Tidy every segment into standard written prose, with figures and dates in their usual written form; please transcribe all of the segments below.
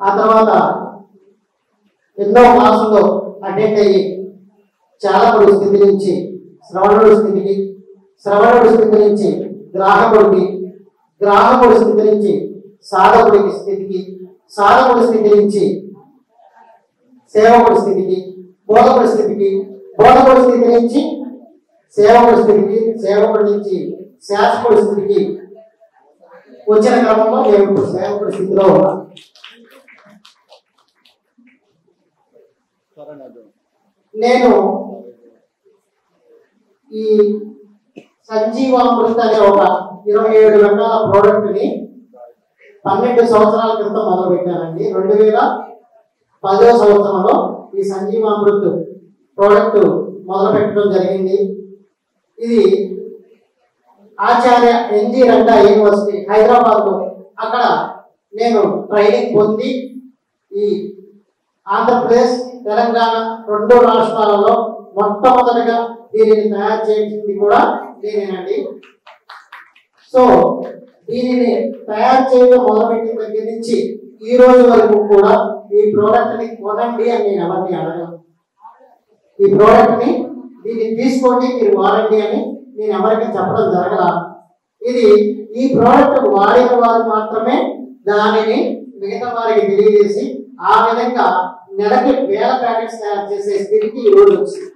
ఆ తర్వాత ఎన్నో క్లాసుల్లో అటెండ్ అయ్యి చాలకుడి స్థితి నుంచి శ్రవణుడి స్థితికి, శ్రవణుడి స్థితి నుంచి గ్రాహకుడికి, గ్రాహకుడి స్థితి నుంచి సాధకుడికి స్థితికి, సాధకుడి స్థితి నుంచి సేవకుడి స్థితికి, బోధకుడి స్థితికి, బోధకుడి స్థితి నుంచి సేవకుడి స్థితికి, సేవకుడి నుంచి శాసకుడి స్థితికి వచ్చిన క్రమంలో నేను సేవకుడి స్థితిలో ఉన్నాను. నేను ఈ సంజీవామృత అనే ఒక 27 రకాల ప్రోడక్ట్ ని 12 సంవత్సరాల క్రితం మొదలు పెట్టానండి. 2010వ సంవత్సరంలో ఈ సంజీవామృత్ ప్రోడక్ట్ మొదలు పెట్టడం జరిగింది. ఇది ఆచార్య ఎన్జి రంగా యూనివర్సిటీ హైదరాబాద్లో అక్కడ నేను ట్రైనింగ్ పొంది ఈ ఆంధ్రప్రదేశ్ తెలంగాణ 2 రాష్ట్రాలలో మొట్టమొదటిగా దీనిని తయారు చేసింది కూడా నేనేనండి. సో దీనిని తయారు చేయడం మొదలుపెట్టిన దగ్గర నుంచి ఈ రోజు వరకు కూడా ఈ ప్రోడక్ట్ ని కొనండి అని నేను ఎవరిని అడగను. ఈ ప్రోడక్ట్ ని దీన్ని తీసుకోండి మీరు వాడండి అని నేను ఎవరికి చెప్పడం జరగల. ఇది ఈ ప్రోడక్ట్ వాడిన వారు మాత్రమే దానిని మిగతా వారికి తెలియజేసి ఆ విధంగా నెలకి 1000 ప్యాకెట్స్ తయారు చేసే స్థితికి ఈ రోజు వచ్చింది.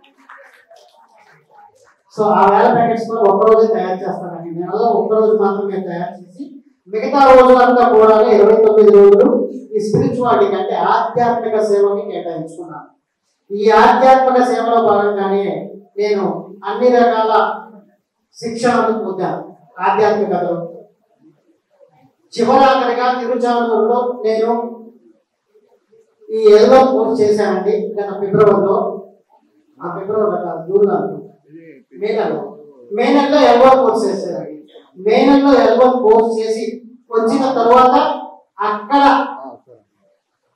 సో ఆ 1000 ప్యాకెట్స్ కూడా ఒక్కరోజే తయారు చేస్తానండి. నెలలో ఒక్కరోజు మాత్రమే తయారు చేసి మిగతా రోజులంతా కూడా 29 రోజులు ఈ స్పిరిచువాలిటీ అంటే ఆధ్యాత్మిక సేవకి కేటాయించుకున్నాను. ఈ ఆధ్యాత్మిక సేవలో భాగంగానే నేను అన్ని రకాల శిక్షణను పొందాను. ఆధ్యాత్మికతలో చివరాఖరిగా తిరుచానూరులో నేను ఈ ఎల్వన్ కోర్స్ చేశానండి. గత ఫిబ్రవరిలో, జూన్లో, మే నెలలో ఎల్వన్ కోర్స్ చేశానండి. మే నెలలో ఎల్వన్ కోర్స్ చేసి వచ్చిన తర్వాత అక్కడ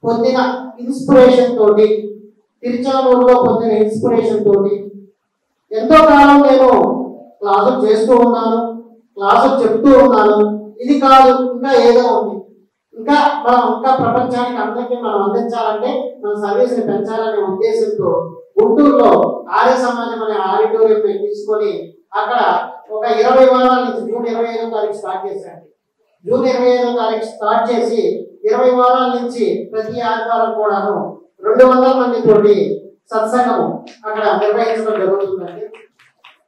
పొందిన ఇన్స్పిరేషన్ తోటి, తిరుచానూరులో పొందిన ఇన్స్పిరేషన్ తోటి ఎంతో కాలం నేను క్లాసులు చేస్తూ ఉన్నాను, క్లాసులు చెప్తూ ఉన్నాను. ఇది కాదు, ఇంకా ఏదో ఉంది, ఇంకా ప్రపంచానికి అందరికీ మనం అందించాలంటే మన సర్వీస్ ని పెంచాలనే ఉద్దేశంతో గుంటూరులో ఆర్య సమాజం అనే ఆడిటోరియం తీసుకొని అక్కడ ఒక 20 వారాల నుంచి జూన్ 25వ తారీఖు స్టార్ట్ చేశాను. జూన్ 25వ తారీఖు స్టార్ట్ చేసి 20 వారాల నుంచి ప్రతి ఆదివారం కూడాను 200 మంది తోటి సత్సంగము అక్కడ నిర్వహించడం జరుగుతుందండి.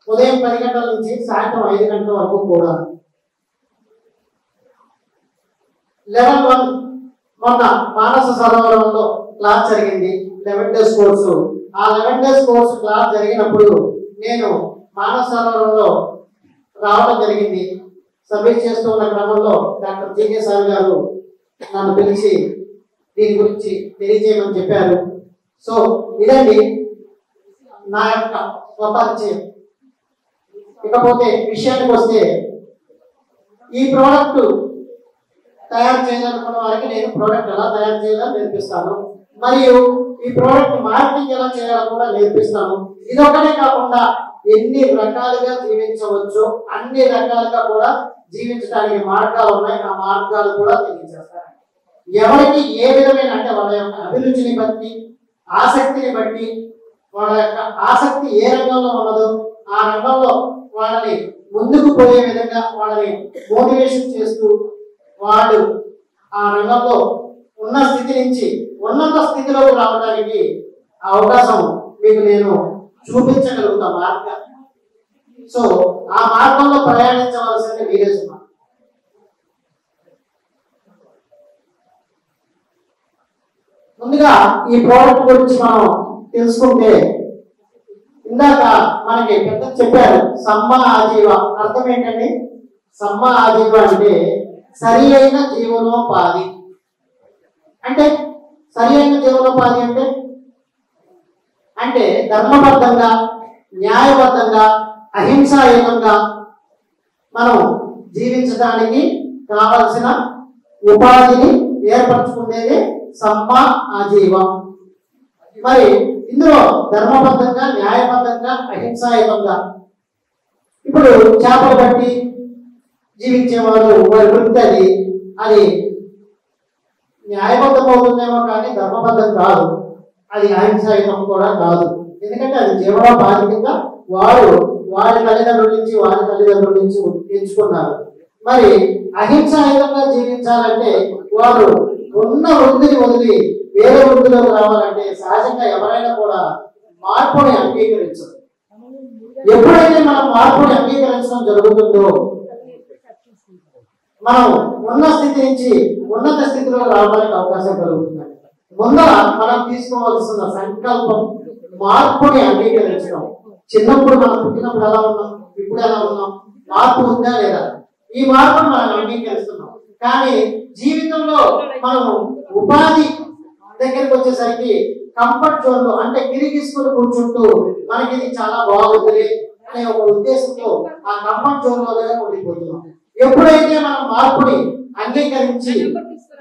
ఉదయం 10 గంటల నుంచి సాయంత్రం 5 గంటల వరకు కూడా. లెవెల్ 1 మొన్న మానస సరోవరంలో క్లాస్ జరిగింది, 11 days కోర్సు. ఆ 11 days కోర్సు క్లాస్ జరిగినప్పుడు నేను మానస సరోవరంలో రావడం జరిగింది. సర్వీస్ చేస్తూ ఉన్న క్రమంలో డాక్టర్ జికే సార్ గారు నన్ను పిలిచి దీని గురించి తెలియజేయమని చెప్పారు. సో ఇదండి నా యొక్క స్వపరిచయం. ఇకపోతే విషయానికి వస్తే, ఈ ప్రోడక్ట్ తయారు చేయాలనుకున్న వారికి నేను ప్రోడక్ట్ ఎలా తయారు చేయాలో నేర్పిస్తాను, మరియు ఈ ప్రోడక్ట్ మార్కెటింగ్ ఎలా చేయాలో కూడా నేర్పిస్తాను. ఇదొక్కటే కాకుండా ఎన్ని రకాలుగా జీవించవచ్చు, అన్ని రకాలుగా కూడా జీవించడానికి మార్గాలు ఉన్నాయి. ఆ మార్గాలు కూడా తెలియజేస్తాను. ఎవరికి ఏ విధమైన అంటే వాళ్ళ యొక్క అభిరుచిని బట్టి, ఆసక్తిని బట్టి, వాళ్ళ యొక్క ఆసక్తి ఏ రంగంలో ఉన్నదో ఆ రంగంలో వాళ్ళని ముందుకు పోయే విధంగా వాళ్ళని మోటివేషన్ చేస్తూ వాళ్ళు ఆ రంగంలో ఉన్న స్థితి నుంచి ఉన్నత స్థితిలోకి రావడానికి అవకాశం మీకు నేను చూపించగలుగుతా మార్గం. సో ఆ మార్గంలో ప్రయాణించవలసింది మీరే సుమా. ముందుగా ఈ ప్రోడక్ట్ గురించి మనం తెలుసుకుంటే, ఇందాక మనకి పెద్ద చెప్పారు సమ్మ ఆజీవ. అర్థం ఏంటండి? సమ్మ ఆజీవ అంటే సరి అయిన జీవనోపాధి. అంటే సరి అయిన జీవనోపాధి అంటే ధర్మబద్ధంగా, న్యాయబద్ధంగా, అహింసాయుతంగా మనం జీవించడానికి కావలసిన ఉపాధిని ఏర్పరచుకునేది సమ్మ ఆజీవం. మరి ఇందులో ధర్మబద్ధంగా, న్యాయబద్ధంగా, అహింసాయుతంగా. ఇప్పుడు చేపలు పట్టి జీవించేవారు వారి వృత్తి అది న్యాయబద్ధం అవుతుందేమో కానీ ధర్మబద్ధం కాదు, అది అహింసాయుతం కూడా కాదు. ఎందుకంటే అది జీవనోపాధి కింద వారు వారి తల్లిదండ్రుల నుంచి ఎంచుకున్నారు. మరి అహింసాయుతంగా జీవించాలంటే వారు ఉన్న వృత్తిని వదిలి వేరే వృత్తిలోకి రావాలంటే సహజంగా ఎవరైనా కూడా మార్పుని అంగీకరించరు. ఎప్పుడైతే మనం మార్పుని అంగీకరించడం జరుగుతుందో మనం ఉన్న స్థితి నుంచి ఉన్నత స్థితిలో రావడానికి అవకాశం కలుగుతుందండి. ముందర మనం తీసుకోవాల్సిన సంకల్పం మార్పుని అంగీకరించడం. చిన్నప్పుడు మనం పుట్టినప్పుడు ఎలా ఉన్నాం, ఇప్పుడు ఎలా ఉన్నాం, మార్పు ఉందా లేదా? ఈ మార్పును మనం అంగీకరిస్తున్నాం. కానీ జీవితంలో మనం ఉపాధి దగ్గరికి వచ్చేసరికి కంఫర్ట్ జోన్ లో అంటే గిరిగిసుకుని కూర్చుంటూ మనకి ఇది చాలా బాగుంది అనే ఒక ఉద్దేశంతో ఆ కంఫర్ట్ జోన్ లోనే ఉండిపోతున్నాం. ఎప్పుడైతే మనం మార్పుని అంగీకరించి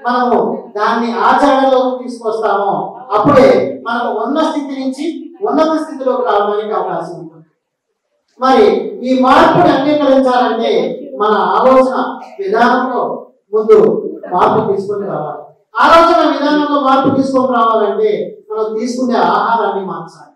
మనము దాన్ని ఆచరణలోకి తీసుకొస్తామో అప్పుడే మనం ఉన్న స్థితి నుంచి ఉన్నత స్థితిలోకి రావడానికి అవకాశం ఉంటుంది. మరి ఈ మార్పుని అంగీకరించాలంటే మన ఆలోచన విధానంలో ముందు మార్పు తీసుకొని రావాలి. ఆలోచన విధానంలో మార్పు తీసుకొని రావాలంటే మనం తీసుకునే ఆహారాన్ని మార్చాలి.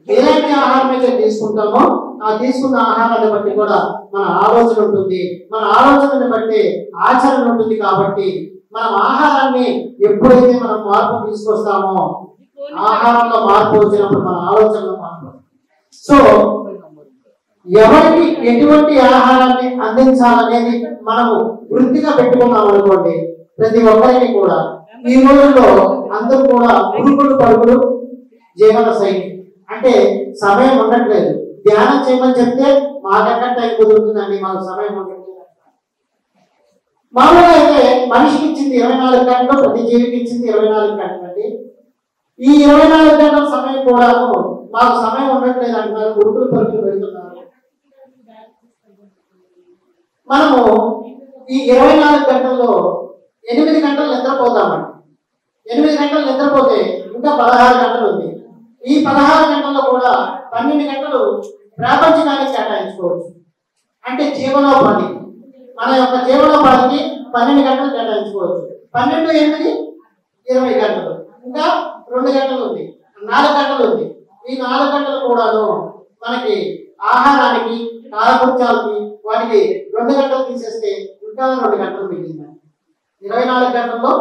ఎలాంటి ఆహారం అయితే తీసుకుంటామో ఆ తీసుకున్న ఆహారాన్ని బట్టి కూడా మన ఆలోచన ఉంటుంది, మన ఆలోచనని బట్టి ఆచరణ ఉంటుంది. కాబట్టి మనం ఆహారాన్ని ఎప్పుడైతే మనం మార్పు తీసుకొస్తామో ఆహారంలో మార్పు వచ్చినప్పుడు మన ఆలోచనలో మార్పు. సో ఎవరికి ఎటువంటి ఆహారాన్ని అందించాలనేది మనము వృత్తిగా పెట్టుకున్నాం అనుకోండి, ప్రతి ఒక్కరికి కూడా ఈ రోజుల్లో అందరూ కూడా ఉరుకులు పరుగులు జీవన శైలి అంటే సమయం ఉండట్లేదు. ధ్యానం చేయమని చెప్తే మాకెక్కడ టైం కుదురుతుందండి, మాకు సమయం ఉండట్లేదు. మామూలుగా అయితే మనిషికి ఇచ్చింది 24 గంటలు, ప్రతి జీవికి ఇచ్చింది 24 గంటలు అండి. ఈ 24 గంటల సమయం కూడా మాకు సమయం ఉండట్లేదు అంటున్నారు, ఉరుకులు పరుగులు పెడుతున్నారు. మనము ఈ 24 గంటల్లో 8 గంటలు నిద్రపోతామండి. 8 గంటలు నిద్రపోతే ఇంకా 16 గంటలు ఉంది. ఈ 16 గంటల్లో కూడా 12 గంటలు ప్రాపంచికానికి కేటాయించుకోవచ్చు. అంటే జీవనోపాధి, మన యొక్క జీవనోపాధికి 12 గంటలు కేటాయించుకోవచ్చు. 12, 8, 20 గంటలు, ఇంకా 2 గంటలు ఉంది, 4 గంటలు ఉంది. ఈ 4 గంటలు కూడాను మనకి ఆహారానికి కాలకృత్యాలకి వాటికి 2 గంటలు తీసేస్తే ఇంకా 2 గంటలు మిగిలింది. 24 గంటల్లో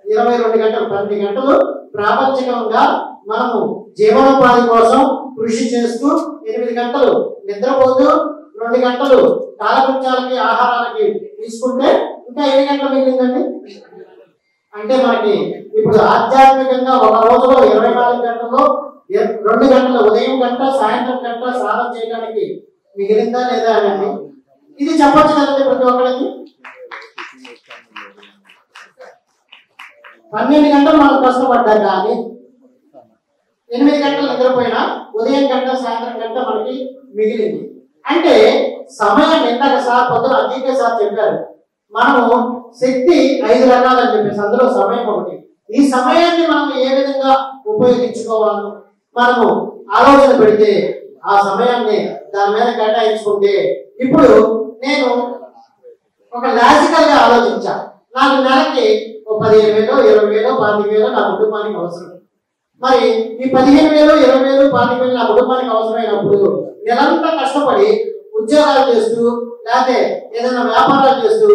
22 గంటలు, 12 గంటలు ప్రాపంచికంగా మనము జీవనోపాధి కోసం కృషి చేస్తూ 8 గంటలు నిద్రపోతూ 2 గంటలు కాలకృత్యాలకి ఆహారానికి తీసుకుంటే ఇంకా 7 గంటలు మిగిలిందండి. అంటే మనకి ఇప్పుడు ఆధ్యాత్మికంగా ఒక రోజులో 24 గంటల్లో 2 గంటలు ఉదయం గంట సాయంత్రం గంట సాధన చేయడానికి మిగిలిందా లేదా అని ఇది చెప్పచ్చు కదండి ప్రతి ఒక్కరికి. 12 గంటలు మనం కష్టపడ్డా కానీ 8 గంటలు నిద్రపోయినా ఉదయం గంట సాయంత్రం గంట మనకి మిగిలింది. అంటే సమయం ఇందాక సార్ పొద్దున అతీకే సార్ చెప్పారు, మనము శక్తి 5 రకాలని చెప్పేసి అందులో సమయం ఒకటి. ఈ సమయాన్ని మనం ఏ విధంగా ఉపయోగించుకోవాలో మనము ఆలోచన పెడితే ఆ సమయాన్ని దాని మీద కేటాయించుకుంటే, ఇప్పుడు నేను ఒక లాజికల్ గా ఆలోచించా, నాకు నెలకి 15,000, 20,000, 25,000 నా కుటుంబానికి అవసరం. మరి ఈ 15,000, 20,000, 25,000 నా కుటుంబానికి అవసరమైనప్పుడు నెలంతా కష్టపడి ఉద్యోగాలు చేస్తూ లేకపోతే ఏదైనా వ్యాపారాలు చేస్తూ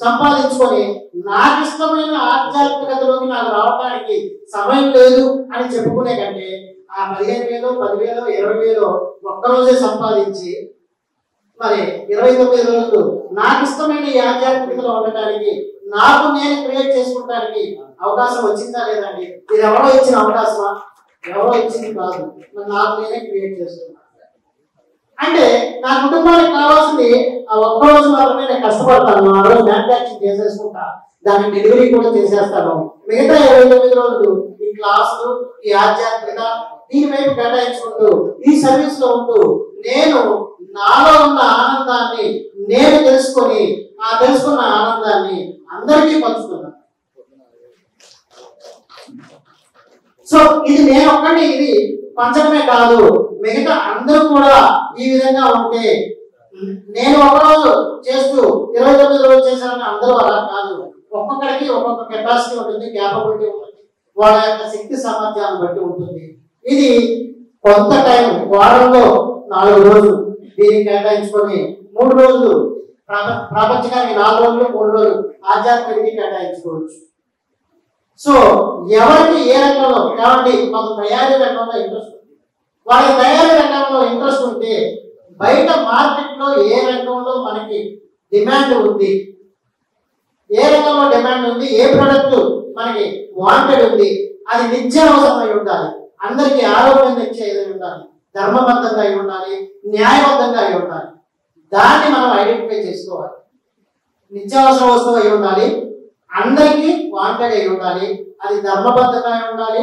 సంపాదించుకొని నాకు ఇష్టమైన ఆధ్యాత్మికతలోకి నాకు రావడానికి సమయం లేదు అని చెప్పుకునే కంటే ఆ 15,000, 10,000, 20,000 ఒక్కరోజే సంపాదించి మరి 29 రోజులు నాకు ఇష్టమైన ఈ ఆధ్యాత్మికతలో ఉండటానికి నాకు నేను క్రియేట్ చేసుకోవడానికి అవకాశం వచ్చిందా లేదండి? ఇది ఎవరో ఇచ్చిన అవకాశమా? ఎవరో ఇచ్చింది కాదు, నాకు నేనే క్రియేట్ చేసుకున్నాను. అంటే నా కుటుంబానికి కావాల్సింది ఆ ఒక్కరోజు మాత్రమే నేను కష్టపడతాను, ఆ రోజు మ్యానుఫ్యాక్చరింగ్ చేసేసుకుంటా, దాన్ని డెలివరీ కూడా చేసేస్తాను. మిగతా 29 రోజులు ఈ క్లాసులు, ఈ ఆధ్యాత్మికత దీని వైపు కేటాయించుకుంటూ ఈ సర్వీస్ లో ఉంటూ నేను నాలో ఉన్న ఆనందాన్ని నేను తెలుసుకొని ఆ తెలుసుకున్న ఆనందాన్ని అందరికీ పంచుకున్నాను. సో ఇది నేను ఒక్కటి ఇది పంచడమే కాదు, మిగతా అందరూ కూడా ఈ విధంగా ఉంటే, నేను ఒకరోజు చేస్తూ 29 రోజులు చేశానని అందరూ అలా కాదు, ఒక్కొక్కరికి ఒక్కొక్క కెపాసిటీ ఉంటుంది, క్యాపబిలిటీ ఉంటుంది, వాళ్ళ యొక్క శక్తి సామర్థ్యాన్ని బట్టి ఉంటుంది. ఇది కొంత టైం వారంలో 4 రోజులు దీనికి కేటాయించుకొని 3 రోజులు ప్రపంచకానికి 4 రోజులు 3 రోజులు ఆధ్యాత్మికకి కేటాయించుకోవచ్చు. సో ఎవరికి ఏ రంగంలో కాబట్టి మాకు తయారీ రంగంలో ఇంట్రెస్ట్ ఉంది, వాళ్ళకి తయారీ రంగంలో ఇంట్రెస్ట్ ఉంటే బయట మార్కెట్లో ఏ రంగంలో మనకి డిమాండ్ ఉంది, ఏ రంగంలో డిమాండ్ ఉంది, ఏ ప్రొడక్ట్ మనకి వాంటెడ్ ఉంది, అది నిత్యావసరం అయి ఉండాలి, అందరికీ ఆరోగ్యం ఇచ్చేది ఉండాలి, ధర్మబద్ధంగా అయి ఉండాలి, న్యాయబద్ధంగా అయి ఉండాలి. దాన్ని మనం ఐడెంటిఫై చేసుకోవాలి. నిత్యావసర వస్తువు అయి ఉండాలి, అందరికీ వాంటెడ్ అయి ఉండాలి, అది ధర్మబద్ధంగా అయి ఉండాలి,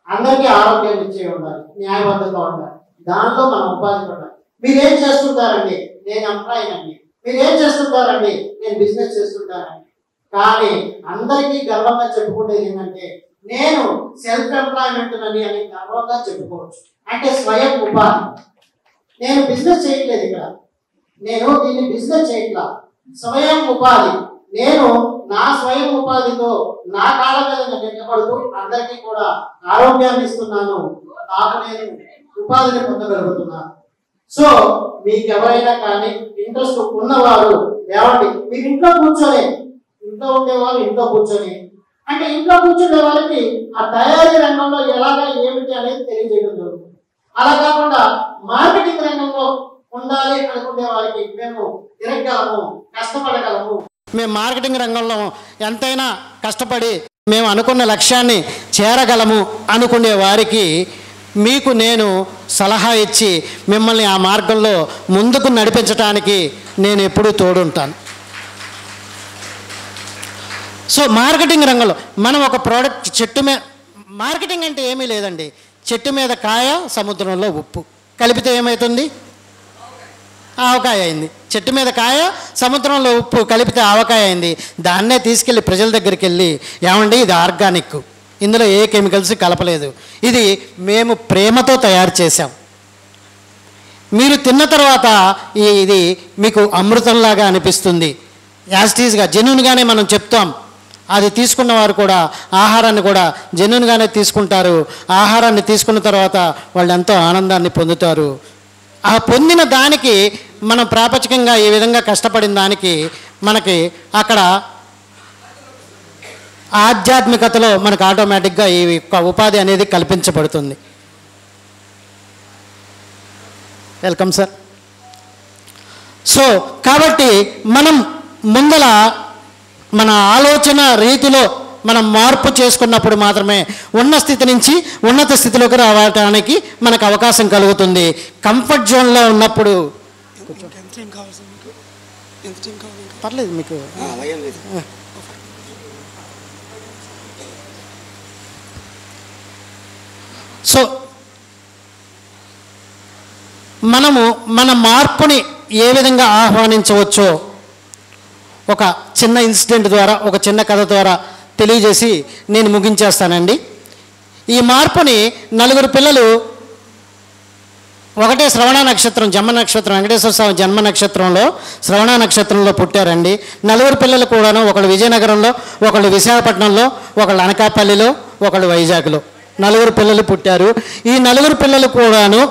అందరికీ ఆరోగ్యాన్ని ఇచ్చే ఉండాలి, న్యాయబద్ధంగా ఉండాలి. దాంట్లో మనం ఉపాధి పడాలి. మీరేం చేస్తుంటారండి? నేను ఎంప్లాయీ అండి. మీరేం చేస్తుంటారండి? నేను బిజినెస్ చేస్తుంటానండి. కానీ అందరికీ గర్వంగా చెప్పుకునేది ఏంటంటే నేను సెల్ఫ్ ఎంప్లాయ్మెంట్ అని గర్వంగా చెప్పుకోవచ్చు. అంటే స్వయం ఉపాధి. నేను బిజినెస్ చేయట్లేదు, ఇక్కడ నేను దీన్ని బిజినెస్ చేయట్లా, స్వయం ఉపాధి. నేను నా స్వయం ఉపాధితో నా కాళ్ళ మీద నిలబడుతూ అందరికీ కూడా ఆరోగ్యాన్ని ఇస్తున్నాను, నాకు నేను ఉపాధిని పొందగలుగుతున్నాను. సో మీకు ఎవరైనా కానీ ఇంట్రెస్ట్ ఉన్నవారు ఏమండి, మీరు ఇంట్లో కూర్చొని, ఇంట్లో ఉండేవారు ఇంట్లో కూర్చొని, అంటే ఇంట్లో కూర్చునే వారికి ఆ తయారీ రంగంలో ఎలాగా ఏమిటి అనేది తెలియజేయడం జరుగుతుంది. అలా కాకుండా మార్కెటింగ్ రంగంలో ఉండాలి అనుకునే వారికి మేము తిరగగలము, కష్టపడగలము, మేము మార్కెటింగ్ రంగంలో ఎంతైనా కష్టపడి మేము అనుకున్న లక్ష్యాన్ని చేరగలము అనుకునే వారికి మీకు నేను సలహా ఇచ్చి మిమ్మల్ని ఆ మార్గంలో ముందుకు నడిపించడానికి నేను ఎప్పుడూ తోడుంటాను. సో మార్కెటింగ్ రంగంలో మనం ఒక ప్రోడక్ట్ చెట్టు మీద, మార్కెటింగ్ అంటే ఏమీ లేదండి, చెట్టు మీద కాయ సముద్రంలో ఉప్పు కలిపితే ఏమవుతుంది? ఆవకాయ అయింది. చెట్టు మీద కాయ సముద్రంలో ఉప్పు కలిపితే ఆవకాయ అయింది. దాన్నే తీసుకెళ్ళి ప్రజల దగ్గరికి వెళ్ళి ఏమండి ఇది ఆర్గానిక్, ఇందులో ఏ కెమికల్స్ కలపలేదు, ఇది మేము ప్రేమతో తయారు చేసాం, మీరు తిన్న తర్వాత ఇది మీకు అమృతంలాగా అనిపిస్తుంది, యాస్టీస్గా జెన్యూన్గానే మనం చెప్తాం. అది తీసుకున్న వారు కూడా ఆహారాన్ని కూడా జెన్యూన్గానే తీసుకుంటారు. ఆహారాన్ని తీసుకున్న తర్వాత వాళ్ళు ఎంతో ఆనందాన్ని పొందుతారు. ఆ పొందిన దానికి మనం ప్రాపంచికంగా ఈ విధంగా కష్టపడిన దానికి మనకి అక్కడ ఆధ్యాత్మికతలో మనకు ఆటోమేటిక్గా ఈ ఉపాధి అనేది కల్పించబడుతుంది. Welcome sir. సో కాబట్టి మనం ముందల మన ఆలోచన రీతిలో మనం మార్పు చేసుకున్నప్పుడు మాత్రమే ఉన్న స్థితి నుంచి ఉన్నత స్థితిలోకి రావడానికి మనకు అవకాశం కలుగుతుంది. కంఫర్ట్ జోన్లో ఉన్నప్పుడు పర్లేదు మీకు. సో మనము మన మార్పుని ఏ విధంగా ఆహ్వానించవచ్చో ఒక చిన్న ఇన్సిడెంట్ ద్వారా, ఒక చిన్న కథ ద్వారా తెలియజేసి నేను ముగించేస్తానండి. ఈ మార్పుని 4 పిల్లలు ఒకటే శ్రవణ నక్షత్రం, జన్మ నక్షత్రం, వెంకటేశ్వర స్వామి జన్మ నక్షత్రంలో శ్రవణ నక్షత్రంలో పుట్టారండి. 4 పిల్లలు కూడాను, ఒకళ్ళు విజయనగరంలో, ఒకళ్ళు విశాఖపట్నంలో, ఒకళ్ళు అనకాపల్లిలో, ఒకళ్ళు వైజాగ్లో 4 పిల్లలు పుట్టారు. ఈ 4 పిల్లలు కూడాను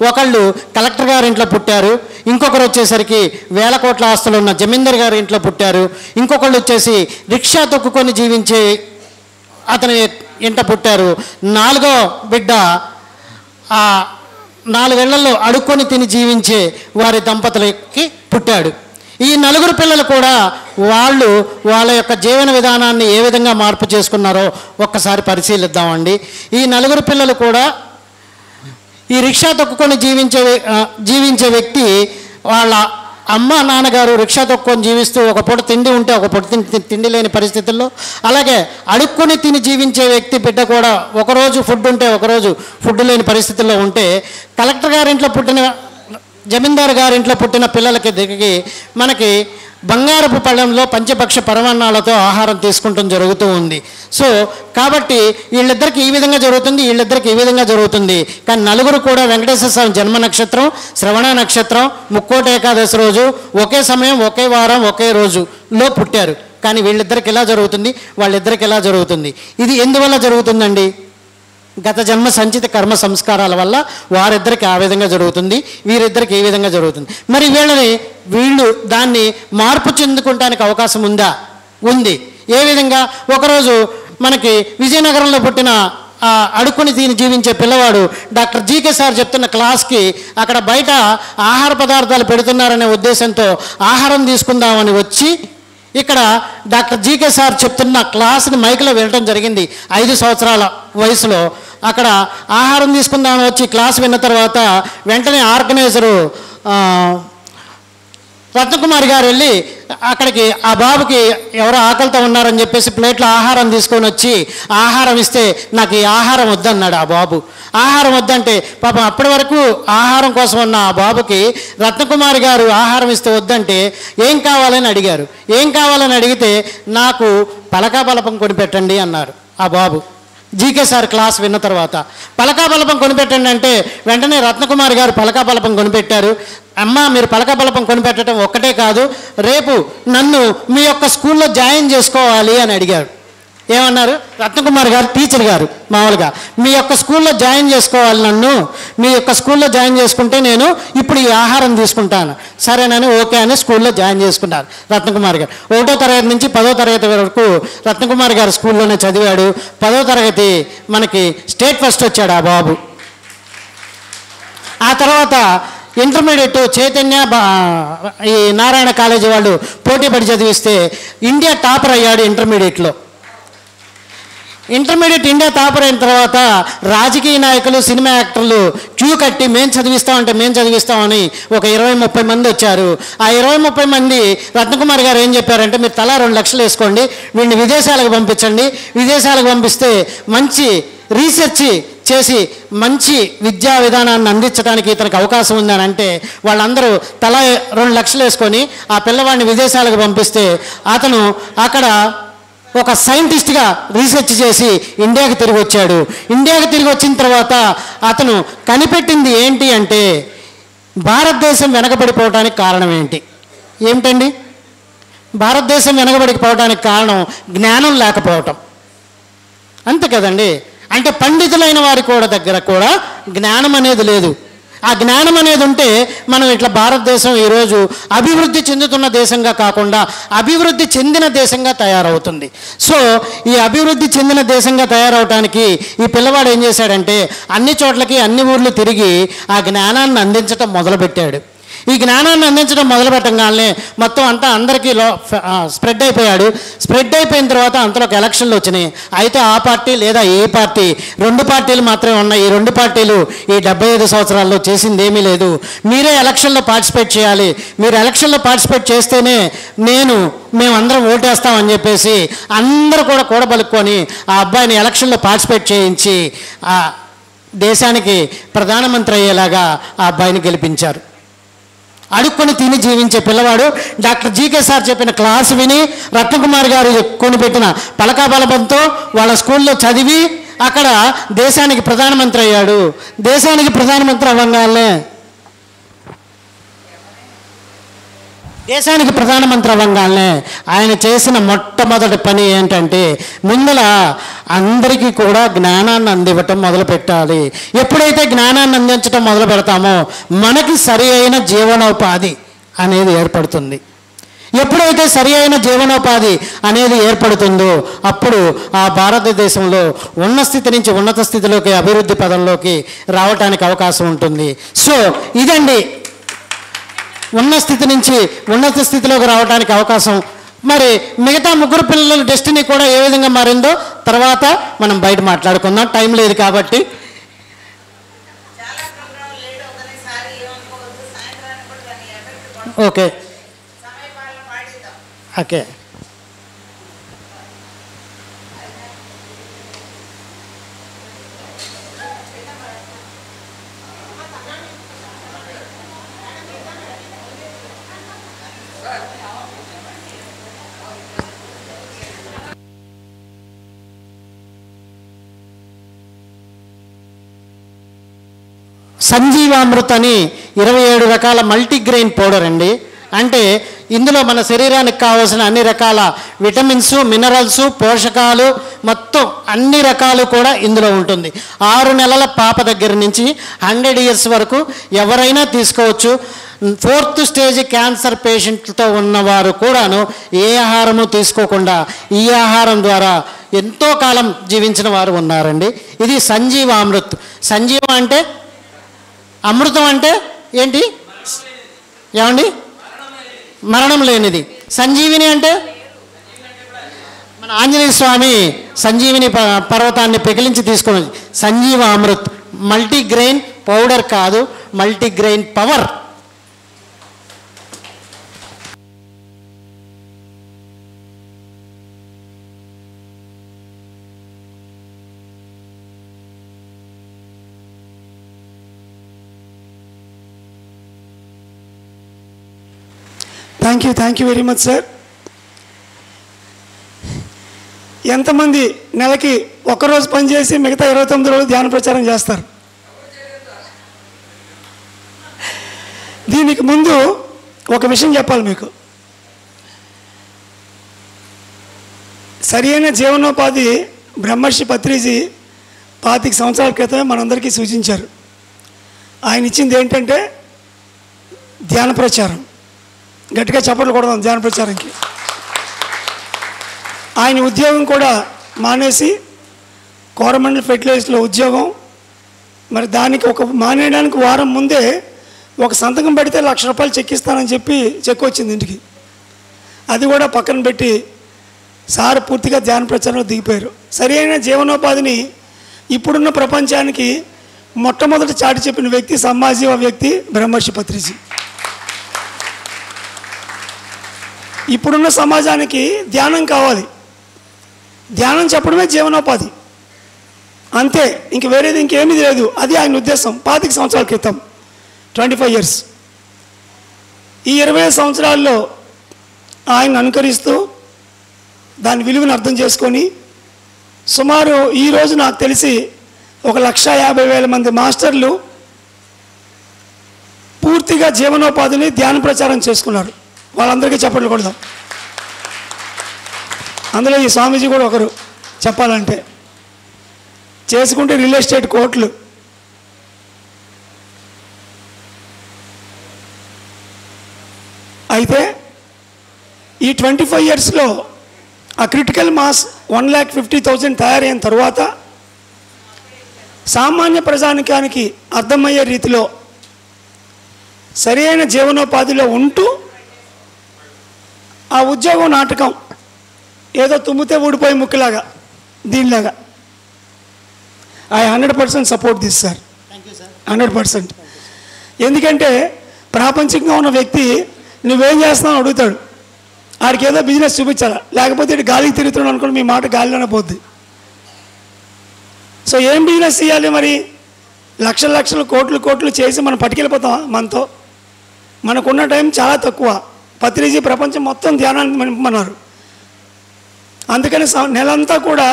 ఒకళ్ళు కలెక్టర్ గారి ఇంట్లో పుట్టారు, ఇంకొకరు వచ్చేసరికి వేల కోట్ల ఆస్తులు ఉన్న జమీందార్ గారి ఇంట్లో పుట్టారు, ఇంకొకళ్ళు వచ్చేసి రిక్షా తొక్కుకొని జీవించే అతని ఇంట పుట్టారు. 4వ బిడ్డ 4 ఏళ్లలో అడుక్కొని తిని జీవించే వారి దంపతులకి పుట్టాడు. ఈ 4 పిల్లలు కూడా వాళ్ళ యొక్క జీవన విధానాన్ని ఏ విధంగా మార్పు చేసుకున్నారో ఒక్కసారి పరిశీలిద్దామండి. ఈ 4 పిల్లలు కూడా ఈ రిక్షా తొక్కుకొని జీవించే వ్యక్తి వాళ్ళ అమ్మ నాన్నగారు రిక్షా తొక్కుకొని జీవిస్తూ ఒక పూట తిండి ఉంటే ఒక పూట తిండి లేని పరిస్థితుల్లో, అలాగే అడుక్కొని తిని జీవించే వ్యక్తి బిడ్డ కూడా ఒకరోజు ఫుడ్ ఉంటే ఒకరోజు ఫుడ్ లేని పరిస్థితుల్లో ఉంటే, కలెక్టర్ గారింట్లో పుట్టిన జమీందారు గారింట్లో పుట్టిన పిల్లలకి దిగి మనకి బంగారపు పళ్ళెంలో పంచపక్ష పరమాన్నాలతో ఆహారం తీసుకుంటం జరుగుతూ ఉంది. సో కాబట్టి వీళ్ళిద్దరికి ఈ విధంగా జరుగుతుంది, వీళ్ళిద్దరికి ఈ విధంగా జరుగుతుంది. కానీ 4 కూడా వెంకటేశ్వర స్వామి జన్మ నక్షత్రం, శ్రవణ నక్షత్రం, ముక్కోటి ఏకాదశి రోజు ఒకే సమయం, ఒకే వారం, ఒకే రోజులో పుట్టారు. కానీ వీళ్ళిద్దరికి ఎలా జరుగుతుంది, వాళ్ళిద్దరికి ఎలా జరుగుతుంది? ఇది ఎందువల్ల జరుగుతుందండి? గత జన్మ సంచిత కర్మ సంస్కారాల వల్ల వారిద్దరికి ఆ విధంగా జరుగుతుంది, వీరిద్దరికి ఏ విధంగా జరుగుతుంది. మరి వీళ్ళు దాన్ని మార్పు చెందుకోవడానికి అవకాశం ఉందా? ఉంది. ఏ విధంగా? ఒకరోజు మనకి విజయనగరంలో పుట్టిన అడుక్కుని తిని జీవించే పిల్లవాడు డాక్టర్ జీకే సార్ చెప్తున్న క్లాస్కి అక్కడ బయట ఆహార పదార్థాలు పెడుతున్నారనే ఉద్దేశంతో ఆహారం తీసుకుందామని వచ్చి ఇక్కడ డాక్టర్ జీకే సార్ చెప్తున్న క్లాస్ని మైక్లో వినటం జరిగింది. 5 సంవత్సరాల వయసులో అక్కడ ఆహారం తీసుకుందామని వచ్చి క్లాస్ విన్న తర్వాత వెంటనే ఆర్గనైజరు రత్నకుమారి గారు వెళ్ళి అక్కడికి ఆ బాబుకి ఎవరో ఆకలితో ఉన్నారని చెప్పేసి ప్లేట్లో ఆహారం తీసుకొని వచ్చి ఆహారం ఇస్తే నాకు ఈ ఆహారం వద్దన్నాడు ఆ బాబు. ఆహారం వద్దంటే పాపం అప్పటి వరకు ఆహారం కోసం ఉన్న ఆ బాబుకి రత్నకుమారి గారు ఆహారం ఇస్తే వద్దంటే ఏం కావాలని అడిగారు. ఏం కావాలని అడిగితే నాకు పలకాబలపం కొనిపెట్టండి అన్నారు ఆ బాబు. జీకే సార్ క్లాస్ విన్న తర్వాత పలకాబలపం కొనిపెట్టండి అంటే వెంటనే రత్నకుమారి గారు పలకాబలపం కొనిపెట్టారు. అమ్మ, మీరు పలకాబలపం కొనిపెట్టడం ఒక్కటే కాదు, రేపు నన్ను మీ యొక్క స్కూల్లో జాయిన్ చేసుకోవాలి అని అడిగారు. ఏమన్నారు? రత్నకుమారి గారు టీచర్ గారు మామూలుగా మీ యొక్క స్కూల్లో జాయిన్ చేసుకోవాలి, నన్ను మీ యొక్క స్కూల్లో జాయిన్ చేసుకుంటే నేను ఇప్పుడు ఈ ఆహారం తీసుకుంటాను. సరేనని ఓకే అని స్కూల్లో జాయిన్ చేసుకున్నారు రత్నకుమారి గారు. 1వ తరగతి నుంచి 10వ తరగతి వరకు రత్నకుమారి గారు స్కూల్లోనే చదివాడు. 10వ తరగతి మనకి స్టేట్ ఫస్ట్ వచ్చాడు ఆ బాబు. ఆ తర్వాత ఇంటర్మీడియట్ చైతన్య ఈ నారాయణ కాలేజీ వాళ్ళు పోటీ పడి చదివిస్తే ఇండియా టాపర్ అయ్యాడు ఇంటర్మీడియట్లో. ఇంటర్మీడియట్ ఇండియా టాపర్ అయిన తర్వాత రాజకీయ నాయకులు, సినిమా యాక్టర్లు క్యూ కట్టి మేము చదివిస్తామని ఒక 20-30 మంది వచ్చారు. ఆ 20-30 మంది రత్నకుమారి గారు ఏం చెప్పారంటే, మీరు తలా 2 లక్షలు వేసుకోండి, వీడిని విదేశాలకు పంపించండి, విదేశాలకు పంపిస్తే మంచి రీసెర్చ్ చేసి మంచి విద్యా విధానాన్ని అందించడానికి ఇతనికి అవకాశం ఉందని అంటే వాళ్ళందరూ తలా 2 లక్షలు వేసుకొని ఆ పిల్లవాడిని విదేశాలకు పంపిస్తే అతను అక్కడ ఒక సైంటిస్ట్గా రీసెర్చ్ చేసి ఇండియాకి తిరిగి వచ్చాడు. ఇండియాకి తిరిగి వచ్చిన తర్వాత అతను కనిపెట్టింది ఏంటి అంటే, భారతదేశం వెనకబడిపోవడానికి కారణం ఏమిటండి? భారతదేశం వెనకబడిపోవడానికి కారణం జ్ఞానం లేకపోవటం, అంతే కదండి. అంటే పండితులైన వారి దగ్గర కూడా జ్ఞానం అనేది లేదు. ఆ జ్ఞానం అనేది ఉంటే మనం ఇట్లా భారతదేశం ఈరోజు అభివృద్ధి చెందుతున్న దేశంగా కాకుండా అభివృద్ధి చెందిన దేశంగా తయారవుతుంది. సో ఈ అభివృద్ధి చెందిన దేశంగా తయారవటానికి ఈ పిల్లవాడు ఏం చేశాడంటే అన్ని చోట్లకి అన్ని ఊర్లు తిరిగి ఆ జ్ఞానాన్ని అందించటం మొదలుపెట్టాడు. ఈ జ్ఞానాన్ని అందించడం మొదలుపెట్టగానే మొత్తం అంతా అందరికీ స్ప్రెడ్ అయిపోయాడు. స్ప్రెడ్ అయిపోయిన తర్వాత అంతలోకి ఎలక్షన్లు వచ్చినాయి. అయితే ఆ పార్టీ లేదా ఏ పార్టీ, 2 పార్టీలు మాత్రమే ఉన్నాయి. ఈ 2 పార్టీలు ఈ 75 సంవత్సరాల్లో చేసింది ఏమీ లేదు. మీరే ఎలక్షన్లో పార్టిసిపేట్ చేయాలి, మీరు ఎలక్షన్లో పార్టిసిపేట్ చేస్తేనే మేమందరం ఓటేస్తామని చెప్పేసి అందరూ కూడా కూడబలుక్కొని ఆ అబ్బాయిని ఎలక్షన్లో పార్టిసిపేట్ చేయించి ఆ దేశానికి ప్రధానమంత్రి అయ్యేలాగా ఆ అబ్బాయిని గెలిపించారు. అడుక్కొని తిని జీవించే పిల్లవాడు డాక్టర్ జీకే సార్ చెప్పిన క్లాసు విని రత్నకుమారి గారు కొనిపెట్టిన పలకాబలపంతో వాళ్ళ స్కూల్లో చదివి అక్కడ దేశానికి ప్రధానమంత్రి అయ్యాడు. దేశానికి ప్రధానమంత్రి అవ్వగానే ఆయన చేసిన మొట్టమొదటి పని ఏంటంటే, ముందల అందరికీ కూడా జ్ఞానాన్ని అందివ్వటం మొదలు పెట్టాలి. ఎప్పుడైతే జ్ఞానాన్ని అందించడం మొదలు పెడతామో మనకి సరి అయిన జీవనోపాధి అనేది ఏర్పడుతుంది. ఎప్పుడైతే సరి అయిన జీవనోపాధి అనేది ఏర్పడుతుందో అప్పుడు ఆ భారతదేశంలో ఉన్న స్థితి నుంచి ఉన్నత స్థితిలోకి, అభివృద్ధి పదంలోకి రావటానికి అవకాశం ఉంటుంది. సో ఇదండి ఉన్న స్థితి నుంచి ఉన్నత స్థితిలోకి రావడానికి అవకాశం. మరి మిగతా 3 పిల్లల డెస్టినీ కూడా ఏ విధంగా మారిందో తర్వాత మనం బయట మాట్లాడుకుందాం, టైం లేదు కాబట్టి. ఓకే ఓకే సంజీవామృత్ అని 27 రకాల మల్టీగ్రెయిన్ పౌడర్ అండి. అంటే ఇందులో మన శరీరానికి కావాల్సిన అన్ని రకాల విటమిన్స్, మినరల్స్, పోషకాలు మొత్తం అన్ని రకాలు కూడా ఇందులో ఉంటుంది. 6 నెలల పాప దగ్గర నుంచి 100 years వరకు ఎవరైనా తీసుకోవచ్చు. 4th స్టేజ్ క్యాన్సర్ పేషెంట్లతో ఉన్నవారు కూడాను ఏ ఆహారము తీసుకోకుండా ఈ ఆహారం ద్వారా ఎంతో కాలం జీవించిన వారు ఉన్నారండి. ఇది సంజీవ అమృత్. సంజీవ అంటే అమృతం అంటే ఏంటి ఏమండి? మరణం లేనిది. సంజీవిని అంటే మన ఆంజనేయ స్వామి సంజీవిని పర్వతాన్ని పెకిలించి తీసుకుని సంజీవ అమృత్. మల్టీగ్రెయిన్ పౌడర్ కాదు, multigrain power. Thank you very much sir. ఎంతమంది నెలకి ఒక్కరోజు పనిచేసి మిగతా 29 రోజులు ధ్యాన ప్రచారం చేస్తారు? దీనికి ముందు ఒక విషయం చెప్పాలి మీకు. సరైన జీవనోపాధి బ్రహ్మర్షి పత్రిజీ 25 సంవత్సరాల క్రితమే మనందరికీ సూచించారు. ఆయన ఇచ్చింది ఏంటంటే ధ్యాన ప్రచారం. గట్టిగా చప్పట్లు కొడదాం ధ్యాన ప్రచారంకి. ఆయన ఉద్యోగం కూడా మానేసి కోరమండల్ ఫెర్టిలైజర్స్లో ఉద్యోగం, మరి దానికి ఒక మానేయడానికి వారం ముందే ఒక సంతకం పెడితే ₹1,00,000 చెక్ ఇస్తానని చెప్పి చెక్ వచ్చింది ఇంటికి. అది కూడా పక్కన పెట్టి సార్ పూర్తిగా ధ్యాన ప్రచారంలో దిగిపోయారు. సరైన జీవనోపాధిని ఇప్పుడున్న ప్రపంచానికి మొట్టమొదటి చాటి చెప్పిన వ్యక్తి సమాజీవ వ్యక్తి బ్రహ్మర్షి పత్రిజీ. ఇప్పుడున్న సమాజానికి ధ్యానం కావాలి. ధ్యానం చెప్పడమే జీవనోపాధి, అంతే, ఇంక వేరేది ఇంకేమీ లేదు. అది ఆయన ఉద్దేశం 25 సంవత్సరాల క్రితం, 25 years. ఈ 25 సంవత్సరాల్లో ఆయన అనుకరిస్తూ దాని విలువను అర్థం చేసుకొని సుమారు ఈరోజు నాకు తెలిసి 1,50,000 మంది మాస్టర్లు పూర్తిగా జీవనోపాధిని ధ్యాన ప్రచారం చేసుకున్నారు. వాళ్ళందరికీ చప్పట్లు కొడదాం. అందులో ఈ స్వామీజీ కూడా ఒకరు. చెప్పాలంటే చేసుకుంటే రియల్ ఎస్టేట్ కోట్లు. అయితే ఈ 25 yearsలో ఆ క్రిటికల్ మాస్ 1,50,000 తయారైన తర్వాత సామాన్య ప్రజానికానికి అర్థమయ్యే రీతిలో సరైన జీవనోపాధిలో ఉంటూ ఆ ఉద్యోగం నాటకం ఏదో తుమ్మితే ఊడిపోయి ముక్కులాగా దీనిలాగా ఐ 100% సపోర్ట్ దిస్ సార్. 100%. ఎందుకంటే ప్రాపంచికంగా ఉన్న వ్యక్తి నువ్వేం చేస్తున్నావు అడుగుతాడు. ఆడికి ఏదో బిజినెస్ చూపించాలా, లేకపోతే ఇటు గాలికి తిరుగుతున్నాడు అనుకోండి, మీ మాట గాలిలోనే పోద్ది. సో ఏం బిజినెస్ చేయాలి మరి? లక్షలు కోట్లు చేసి మనం పట్టుకెళ్ళిపోతాం. మనతో మనకున్న టైం చాలా తక్కువ. పత్రిజీ ప్రపంచం మొత్తం ధ్యానాన్ని నింపమన్నారు. అందుకని నెలంతా కూడా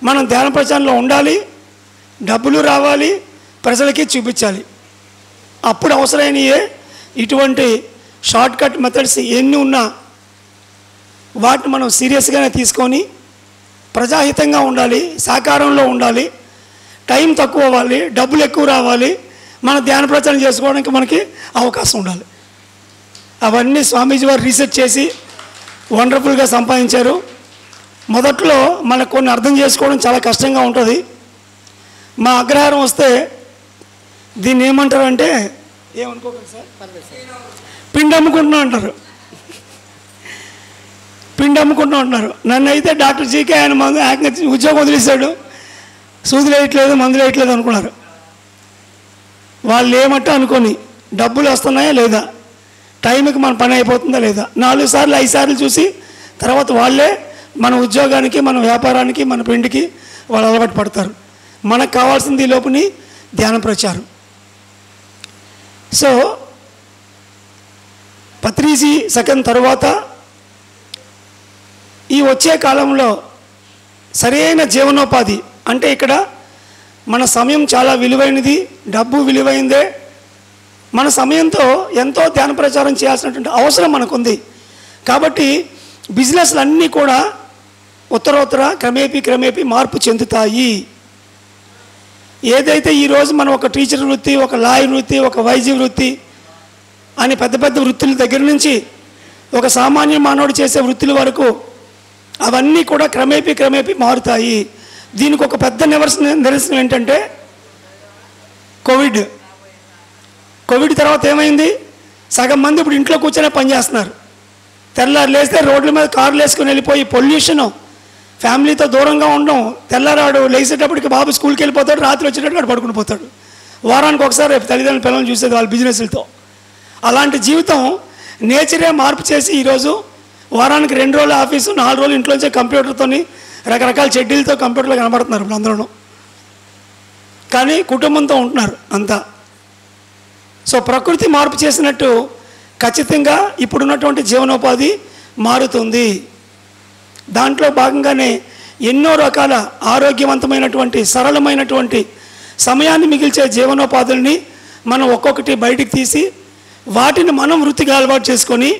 మనం ధ్యాన ప్రచారంలో ఉండాలి, డబ్బులు రావాలి, ప్రజలకి చూపించాలి. అప్పుడు అవసరమైనయే ఇటువంటి షార్ట్ కట్ మెథడ్స్ ఎన్ని ఉన్నా వాటిని మనం సీరియస్గానే తీసుకొని ప్రజాహితంగా ఉండాలి, సాకారంలో ఉండాలి, టైం తక్కువ అవ్వాలి, డబ్బులు ఎక్కువ రావాలి, మన ధ్యాన ప్రచారం చేసుకోవడానికి మనకి అవకాశం ఉండాలి. అవన్నీ స్వామీజీ వారు రీసెర్చ్ చేసి వండర్ఫుల్గా సంపాదించారు. మొదట్లో మనకు కొన్ని అర్థం చేసుకోవడం చాలా కష్టంగా ఉంటుంది. మా అగ్రహారం వస్తే దీన్ని ఏమంటారు అంటే, ఏమనుకోకండి సార్, పిండి అమ్ముకుంటున్నాం అంటారు. పిండి అమ్ముకుంటున్నాం అంటున్నారు. నన్ను అయితే డాక్టర్ జీకే ఆయన ఉద్యోగం వదిలేశాడు, సూదులు వేయట్లేదు, మందులు వేయట్లేదు అనుకున్నారు. వాళ్ళు ఏమంటే అనుకొని డబ్బులు వస్తున్నాయా లేదా, టైంకి మన పని అయిపోతుందా లేదా, 4 సార్లు 5 సార్లు చూసి తర్వాత వాళ్ళే మన ఉద్యోగానికి, మన వ్యాపారానికి, మన పిండికి వాళ్ళు అలవాటు పడతారు. మనకు కావాల్సింది ఈ లోపుని ధ్యాన ప్రచారం. సో పత్రిజీ సెకండ్ తర్వాత ఈ వచ్చే కాలంలో సరైన జీవనోపాధి అంటే ఇక్కడ మన సమయం చాలా విలువైనది, డబ్బు విలువైందే. మన సమయంతో ఎంతో ధ్యాన ప్రచారం చేయాల్సినటువంటి అవసరం మనకుంది. కాబట్టి బిజినెస్లు అన్నీ కూడా ఉత్తరోత్తర క్రమేపీ మార్పు చెందుతాయి. ఏదైతే ఈరోజు మనం ఒక టీచర్ వృత్తి, ఒక లాయర్ వృత్తి, ఒక వైద్య వృత్తి అని పెద్ద పెద్ద వృత్తుల దగ్గర నుంచి ఒక సామాన్య మానవుడు చేసే వృత్తుల వరకు అవన్నీ కూడా క్రమేపీ మారుతాయి. దీనికి ఒక పెద్ద నిదర్శనం ఏంటంటే కోవిడ్ తర్వాత ఏమైంది? సగం మంది ఇప్పుడు ఇంట్లో కూర్చొనే పనిచేస్తున్నారు. తెల్లారు లేస్తే రోడ్ల మీద కార్లు వేసుకుని వెళ్ళిపోయి పొల్యూషను, ఫ్యామిలీతో దూరంగా ఉండడం. తెల్లారాడు లేచేటప్పటికి బాబు స్కూల్కి వెళ్ళిపోతాడు, రాత్రి వచ్చేటప్పుడు పడుకుని పోతాడు. వారానికి ఒకసారి రేపు తల్లిదండ్రుల పిల్లలు చూసేది వాళ్ళ బిజినెస్లతో. అలాంటి జీవితం నేచరే మార్పు చేసి ఈరోజు వారానికి 2 రోజులు ఆఫీసు, 4 రోజులు ఇంట్లోంచే కంప్యూటర్తో రకరకాల చెడ్డీలతో కంప్యూటర్లో కనబడుతున్నారు ఇప్పుడు అందరూ. కానీ కుటుంబంతో ఉంటున్నారు అంతా. సో ప్రకృతి మార్పు చేసినట్టు ఖచ్చితంగా ఇప్పుడున్నటువంటి జీవనోపాధి మారుతుంది. దాంట్లో భాగంగానే ఎన్నో రకాల ఆరోగ్యవంతమైనటువంటి సరళమైనటువంటి సమయాన్ని మిగిల్చే జీవనోపాధుల్ని మనం ఒక్కొక్కటి బయటికి తీసి వాటిని మనం వృత్తిగా అలవాటు చేసుకొని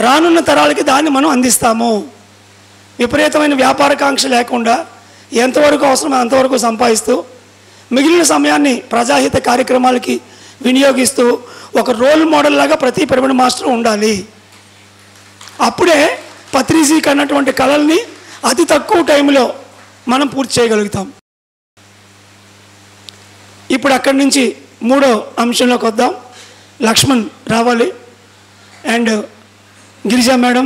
రానున్న తరాలకి దాన్ని మనం అందిస్తాము. విపరీతమైన వ్యాపారకాంక్ష లేకుండా ఎంతవరకు అవసరమో అంతవరకు సంపాదిస్తూ మిగిలిన సమయాన్ని ప్రజాహిత కార్యక్రమాలకి వినియోగిస్తూ ఒక రోల్ మోడల్ లాగా ప్రతి పిరమిడ్ మాస్టర్ ఉండాలి. అప్పుడే పత్రిజీకి అన్నటువంటి కళల్ని అతి తక్కువ టైంలో మనం పూర్తి చేయగలుగుతాం. ఇప్పుడు అక్కడి నుంచి 3వ అంశంలోకి వద్దాం. లక్ష్మణ్ రావాలి అండ్ గిరిజా మేడం,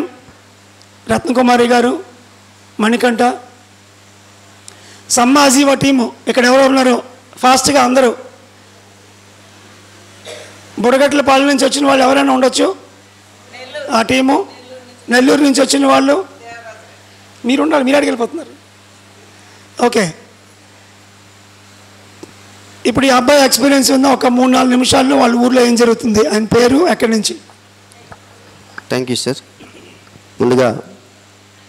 రత్నకుమారి గారు, మణికంఠ, సమ్మాజీవ టీము ఇక్కడ ఎవరు ఉన్నారో ఫాస్ట్గా అందరూ. బుడగట్ల పాలెం నుంచి వచ్చిన వాళ్ళు ఎవరైనా ఉండొచ్చు ఆ టీము. నెల్లూరు నుంచి వచ్చిన వాళ్ళు మీరు ఉండాలి, మీరు అడిగి వెళ్ళిపోతున్నారు. ఓకే, ఇప్పుడు ఈ అబ్బాయి ఎక్స్పీరియన్స్ ఉందా ఒక 3-4 నిమిషాల్లో వాళ్ళ ఊర్లో ఏం జరుగుతుంది, ఆయన పేరు, ఎక్కడి నుంచి. Thank you sir. ముందుగా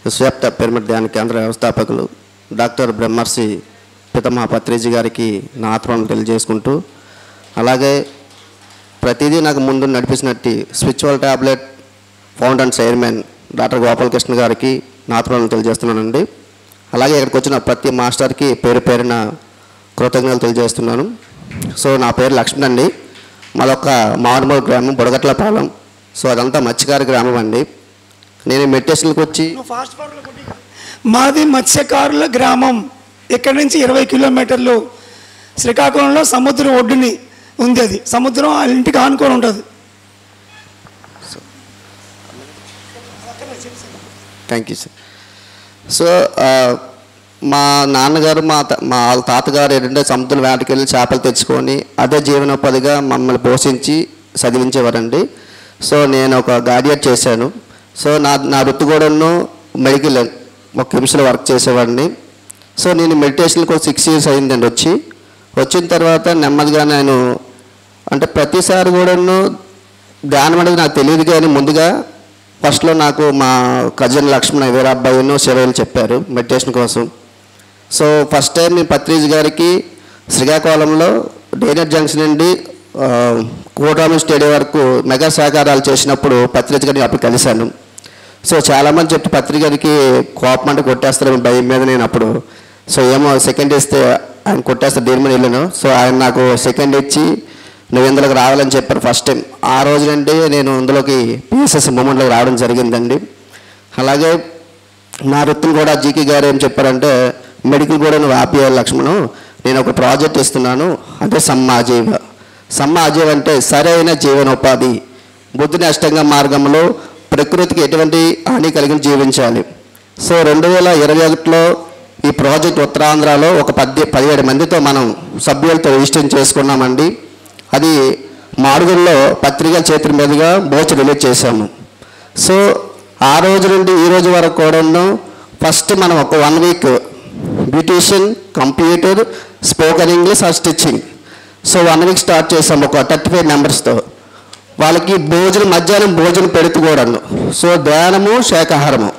విశ్వవ్యాప్త పిరమిడ్ ధ్యాన కేంద్ర వ్యవస్థాపకులు డాక్టర్ బ్రహ్మర్షి పితామహ పత్రిజీ గారికి నా ఆత్మను తెలియజేసుకుంటూ, అలాగే ప్రతిదీ నాకు ముందు నడిపించినట్టు spiritual tablet founder and chairman doctor Gopalakrishna గారికి నా ఆత్మను తెలియజేస్తున్నానండి. అలాగే ఇక్కడికి వచ్చిన ప్రతి మాస్టర్కి పేరు పేరున కృతజ్ఞతలు తెలియజేస్తున్నాను. సో నా పేరు లక్ష్మణ్ అండి. మాదొక మారుమూల గ్రామం బుడగట్లపాలెం. సో అదంతా మత్స్యకార గ్రామం అండి. నేను మెడిటేషన్కి వచ్చి మాది మత్స్యకారుల గ్రామం. ఇక్కడి నుంచి 20 కిలోమీటర్లు శ్రీకాకుళంలో సముద్రం ఒడ్డుని ఉంది. అది సముద్రం ఆ ఇంటికి ఆనుకొని ఉంటుంది. Thank you sir. సో మా నాన్నగారు మా తాతగారు ఏంటంటే సముద్రం వేటకి వెళ్ళి చేపలు తెచ్చుకొని అదే జీవనోపాధిగా మమ్మల్ని పోషించి చదివించేవారండి. సో నేను ఒక గార్డియర్ చేశాను. సో నా వృత్తి కూడాను మెడికల్ ఒక కెమిస్ట్రీలో వర్క్ చేసేవాడిని. సో నేను మెడిటేషన్కి ఒక 6 years అయిందండి. వచ్చిన తర్వాత నెమ్మదిగా నేను అంటే ప్రతిసారి కూడాను ధ్యానం అనేది నాకు తెలియదు. కానీ ముందుగా ఫస్ట్లో నాకు మా కజిన్ లక్ష్మణ్ వేరే అబ్బాయిను శివయ్యలు చెప్పారు మెడిటేషన్ కోసం. సో ఫస్ట్ టైం నేను పత్రిజీ గారికి శ్రీకాకుళంలో డైనర్ జంక్షన్ నుండి కోటామి స్టేడియం వరకు మెగా సహకారాలు చేసినప్పుడు పత్రిజీ గారిని అప్పుడు కలిశాను. సో చాలామంది చెప్పి పత్రిక గారికి కోపం అంటే కొట్టేస్తారు భయం మీద. నేను అప్పుడు సో ఏమో సెకండ్ ఇస్తే ఆయన కొట్టేస్తారు దేని మీద వెళ్ళాను. సో ఆయన నాకు సెకండ్ ఇచ్చి నువ్వు ఇందులోకి రావాలని చెప్పారు ఫస్ట్ టైం. ఆ రోజు నుండి నేను ఇందులోకి పిఎస్ఎస్ మూమెంట్లోకి రావడం జరిగిందండి. అలాగే నా వృత్తిని కూడా జీకే గారు ఏం చెప్పారంటే మెడికల్ కూడా నువ్వు ఆపేయాలి లక్ష్మణ్, నేను ఒక ప్రాజెక్ట్ ఇస్తున్నాను, అదే సమ్మాజీవ అంటే సరైన జీవనోపాధి. బుద్ధుని అష్టంగ మార్గంలో ప్రకృతికి ఎటువంటి హాని కలిగి జీవించాలి. సో 2021లో ఈ ప్రాజెక్ట్ ఉత్తరాంధ్రలో ఒక 17 మందితో మనం సభ్యులతో రిజిస్ట్రేషన్ చేసుకున్నామండి. అది మాడుగుల్లో పత్రికల చేతుల మీదుగా బోచ్ రిలీజ్ చేశాము. సో ఆ రోజు నుండి ఈ రోజు వరకు కూడా ఫస్ట్ మనం ఒక 1 week beautician, computer, spoken English are stitching. So 1 week start చేసాము ఒక 35 మెంబర్స్తో. వాళ్ళకి మధ్యాహ్నం భోజనం పెడుతూ కూడా. సో ధ్యానము, శాకాహారము.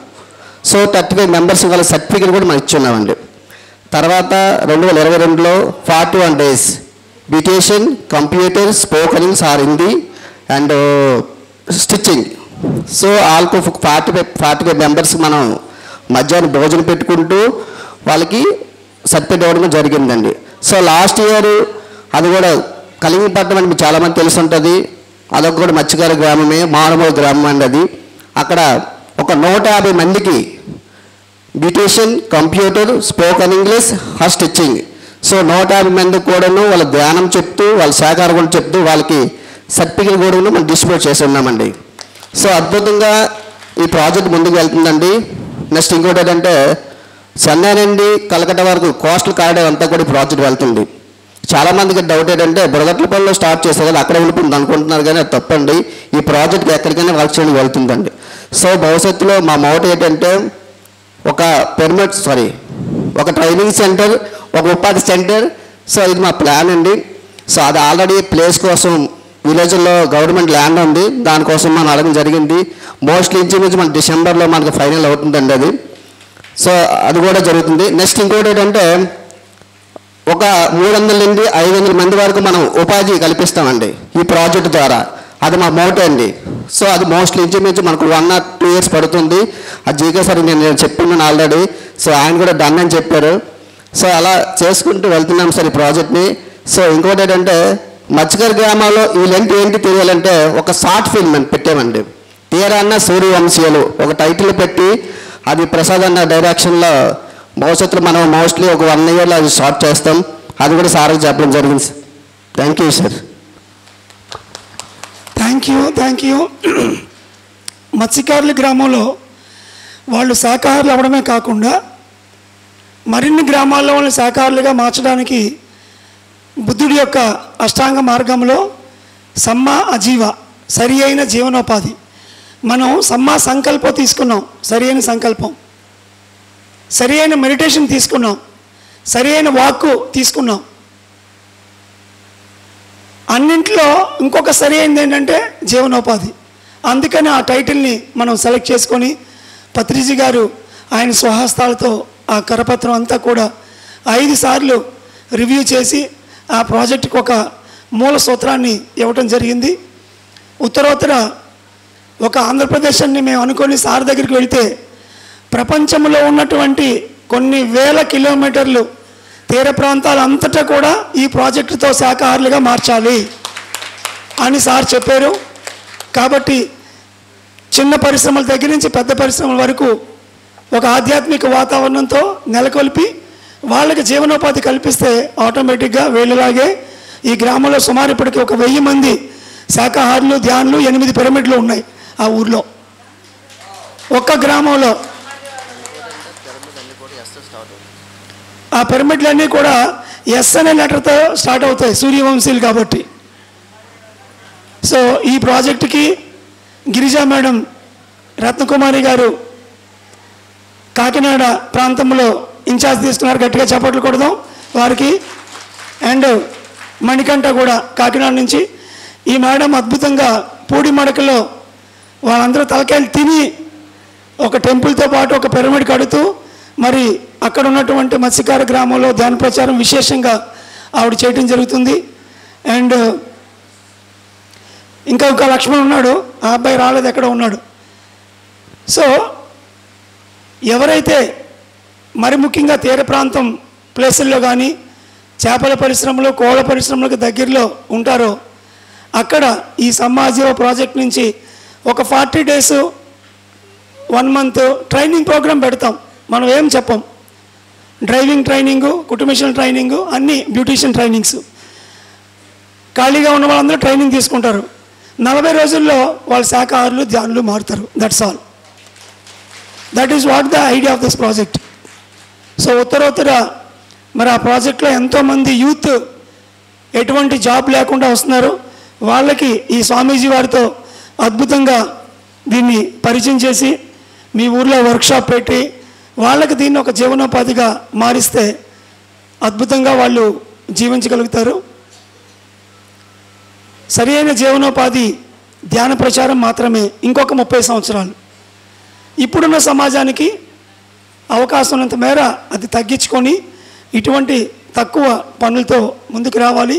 సో 35 మెంబర్స్ వాళ్ళ సర్టిఫికేట్ కూడా మనం ఇచ్చున్నామండి. తర్వాత 2022లో 41 days beautician, computer, spoken English are Hindi and stitching so వాళ్ళకు 45 మెంబర్స్ మనం మధ్యాహ్నం భోజనం పెట్టుకుంటూ వాళ్ళకి సర్టిఫికేట్ ఇవ్వడం జరిగిందండి. సో లాస్ట్ ఇయర్ అది కూడా కలింగపట్నం అని మీకు చాలామంది తెలిసి ఉంటుంది. అదొక కూడా మత్స్యకార గ్రామమే, మారుమూల గ్రామం అండి అది. అక్కడ ఒక 150 మందికి beautician, computer, spoken English, stitching, so 150 మందికి కూడాను వాళ్ళ ధ్యానం చెప్తూ, వాళ్ళ సహకారం కూడా చెప్తూ వాళ్ళకి సర్టిఫికేట్ కూడా మనం డిస్ట్రిబ్యూట్ చేసి ఉన్నామండి. సో అద్భుతంగా ఈ ప్రాజెక్ట్ ముందుకు వెళ్తుందండి. నెక్స్ట్ ఇంకోటి ఏంటంటే చెన్నై నుండి కలకత్తా వరకు కోస్టల్ కారిడార్ అంతా కూడా ఈ ప్రాజెక్ట్ వెళ్తుంది. చాలామందికి డౌట్ ఏంటంటే బురగట్లపల్లిలో స్టార్ట్ చేసే కదా అక్కడే ఉండిపోతుంది అనుకుంటున్నారు, కానీ అది తప్పండి. ఈ ప్రాజెక్ట్ ఎక్కడికైనా వర్క్ చేయడానికి వెళ్తుందండి. సో భవిష్యత్తులో మా మోటో ఏంటంటే ఒక ట్రైనింగ్ సెంటర్, ఒక ఉపాధి సెంటర్. సో ఇది మా ప్లాన్ అండి. సో అది ఆల్రెడీ ప్లేస్ కోసం విలేజ్లో గవర్నమెంట్ ల్యాండ్ ఉంది, దానికోసం మనం అడగడం జరిగింది. మోస్ట్లీ ఇంచుమించు మన డిసెంబర్లో మనకు ఫైనల్ అవుతుందండి అది. సో అది కూడా జరుగుతుంది. నెక్స్ట్ ఇంకోటి ఏంటంటే ఒక 300 నుండి 500 మంది వరకు మనం ఉపాధి కల్పిస్తామండి ఈ ప్రాజెక్ట్ ద్వారా. అది మా మోటో అండి. సో అది మోస్ట్లీ ఇంచుమించు మనకు 1 or 2 years పడుతుంది. అది జీకే సార్ నేను చెప్పున్నాను ఆల్రెడీ. సో ఆయన కూడా డన్ అని చెప్పారు. సో అలా చేసుకుంటూ వెళ్తున్నాం సార్ ఈ ప్రాజెక్ట్ని. సో ఇంకోటి ఏంటంటే మత్స్యకార గ్రామాల్లో వీళ్ళంటే ఏంటి తెలియాలంటే ఒక షార్ట్ ఫిల్మ్ అని పెట్టామండి. తీరాన్న సూర్యవంశీయులు ఒక టైటిల్ పెట్టి అది ప్రసాద్ అన్న డైరెక్షన్లో భవిష్యత్తులో మనం మోస్ట్లీ ఒక 1 yearలో అది స్టార్ట్ చేస్తాం. అది కూడా సార్కి చెప్పడం జరిగింది sir. Thank you sir. Thank you. మత్స్యకారుల గ్రామంలో వాళ్ళు శాకాహారులు అవ్వడమే కాకుండా మరిన్ని గ్రామాల్లో వాళ్ళని శాకాహారులుగా మార్చడానికి బుద్ధుడి యొక్క అష్టాంగ మార్గంలో సమ్మా అజీవ, సరి అయిన జీవనోపాధి, మనం సమ్మా సంకల్పం తీసుకున్నాం, సరి అయిన సంకల్పం, సరి అయిన మెడిటేషన్ తీసుకున్నాం, సరి అయిన వాక్కు తీసుకున్నాం. అన్నింట్లో ఇంకొక సరి అయింది ఏంటంటే జీవనోపాధి. అందుకని ఆ టైటిల్ని మనం సెలెక్ట్ చేసుకొని పత్రిజీ గారు ఆయన స్వహస్తాలతో ఆ కరపత్రం అంతా కూడా 5 సార్లు రివ్యూ చేసి ఆ ప్రాజెక్టుకు ఒక మూల సూత్రాన్ని ఇవ్వటం జరిగింది. ఉత్తరోత్తర ఒక ఆంధ్రప్రదేశ్ అని మేము అనుకొని సార్ దగ్గరికి వెళితే ప్రపంచంలో ఉన్నటువంటి కొన్ని వేల కిలోమీటర్లు తీర ప్రాంతాలు అంతటా కూడా ఈ ప్రాజెక్టుతో శాకాహారులుగా మార్చాలి అని సార్ చెప్పారు. కాబట్టి చిన్న పరిశ్రమల దగ్గర నుంచి పెద్ద పరిశ్రమల వరకు ఒక ఆధ్యాత్మిక వాతావరణంతో నెలకొల్పి వాళ్ళకి జీవనోపాధి కల్పిస్తే ఆటోమేటిక్గా వీళ్ళలాగే ఈ గ్రామంలో సుమారు ఇప్పటికి ఒక 1000 మంది శాకాహారులు, ధ్యానులు, 8 పిరమిడ్లు ఉన్నాయి ఆ ఊర్లో. ఒక్క గ్రామంలో ఆ పిరమిడ్లన్నీ కూడా ఎస్ అనే లెటర్తో స్టార్ట్ అవుతాయి, సూర్యవంశీయులు కాబట్టి. సో ఈ ప్రాజెక్టుకి గిరిజా మేడం, రత్నకుమారి గారు కాకినాడ ప్రాంతంలో ఇన్ఛార్జ్ తీసుకున్నారు, గట్టిగా చప్పట్లు కొడదాం వారికి. అండ్ మణికంఠ కూడా కాకినాడ నుంచి. ఈ మేడం అద్భుతంగా పూడి మడకలో వాళ్ళందరూ తలకాయలు తిని ఒక టెంపుల్తో పాటు ఒక పిరమిడ్ కడుతూ మరి అక్కడ ఉన్నటువంటి మత్స్యకార గ్రామంలో ధ్యాన ప్రచారం విశేషంగా ఆవిడ చేయటం జరుగుతుంది. అండ్ ఇంకా ఒక లక్ష్మణ్ ఉన్నాడు, ఆ అబ్బాయి రాలేదు, ఎక్కడ ఉన్నాడు. సో ఎవరైతే మరి ముఖ్యంగా తీర ప్రాంతం ప్లేసుల్లో కానీ చేపల పరిశ్రమలు, కోళ్ళ పరిశ్రమలకు దగ్గరలో ఉంటారో అక్కడ ఈ సమాజీవ ప్రాజెక్ట్ నుంచి ఒక 40 days 1 month ట్రైనింగ్ ప్రోగ్రాం పెడతాం. మనం ఏం చెప్పం, డ్రైవింగ్ ట్రైనింగు, కుటుంబిషన్ ట్రైనింగు, అన్నీ బ్యూటీషియన్ ట్రైనింగ్స్. ఖాళీగా ఉన్న వాళ్ళందరూ ట్రైనింగ్ తీసుకుంటారు. 40 రోజుల్లో వాళ్ళు శాకాహారులు, ధ్యానులు మారుతారు. That's all. That is what the idea of this project. So ఉత్తరోత్తర మరి ఆ ప్రాజెక్ట్లో ఎంతోమంది యూత్ ఎటువంటి జాబ్ లేకుండా వస్తున్నారు. వాళ్ళకి ఈ స్వామీజీ వారితో అద్భుతంగా దీన్ని పరిచయం చేసి మీ ఊర్లో వర్క్షాప్ పెట్టి వాళ్ళకి దీన్ని ఒక జీవనోపాధిగా మారిస్తే అద్భుతంగా వాళ్ళు జీవించగలుగుతారు. సరైన జీవనోపాధి ధ్యాన ప్రచారం మాత్రమే. ఇంకొక 30 సంవత్సరాలు ఇప్పుడున్న సమాజానికి అవకాశం ఉన్నంత మేర అది తగ్గించుకొని ఇటువంటి తక్కువ పనులతో ముందుకు రావాలి.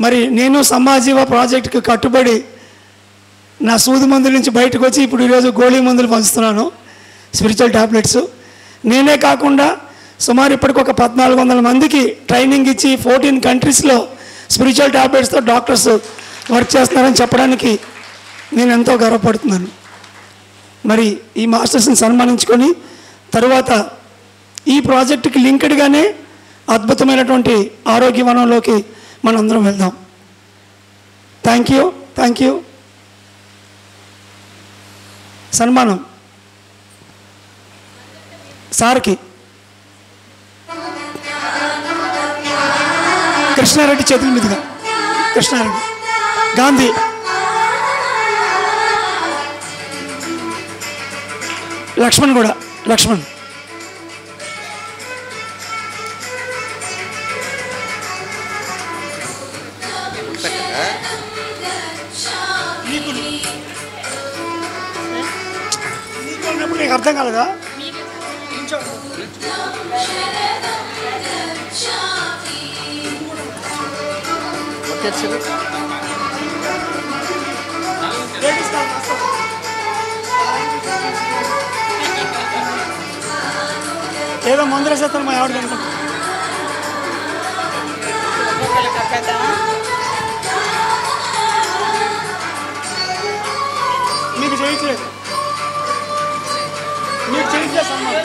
మరి నేను సమాజీవ ప్రాజెక్టుకి కట్టుబడి నా సూది మందుల నుంచి బయటకు వచ్చి ఇప్పుడు ఈరోజు గోళీ మందులు పంచుతున్నాను, స్పిరిచువల్ టాబ్లెట్స్. నేనే కాకుండా సుమారు ఇప్పటికి ఒక 1400 మందికి ట్రైనింగ్ ఇచ్చి 14 కంట్రీస్లో స్పిరిచువల్ టాబ్లెట్స్తో డాక్టర్స్ వర్క్ చేస్తున్నారని చెప్పడానికి నేను ఎంతో గర్వపడుతున్నాను. మరి ఈ మాస్టర్స్ని సన్మానించుకొని తరువాత ఈ ప్రాజెక్టుకి లింక్డ్గానే అద్భుతమైనటువంటి ఆరోగ్యవనంలోకి మనందరం వెళ్దాం. Thank you. సన్మానం సార్కి కృష్ణారెడ్డి చేతుల మీదుగా. కృష్ణారెడ్డి గాంధీ. లక్ష్మణ్ కూడా. లక్ష్మణ్. నీకు అర్థం కాలేదా? ఏదో మందుల శాతం మా ఆవిడ అనుకుంటా. మీకు చేయట్లేదు, మీకు చేయట్లేదు సన్మానం.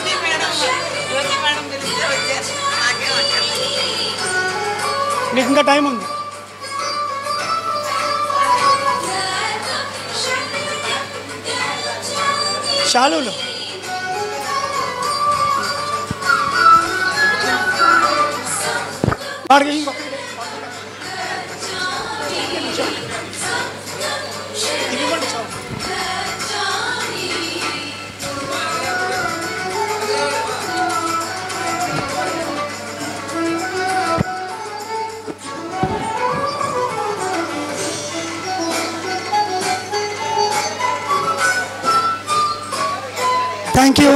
మీకు ఇంకా టైం ఉంది. శాలువులు వాడికి ఇవ్వండి చాలు. Thank you.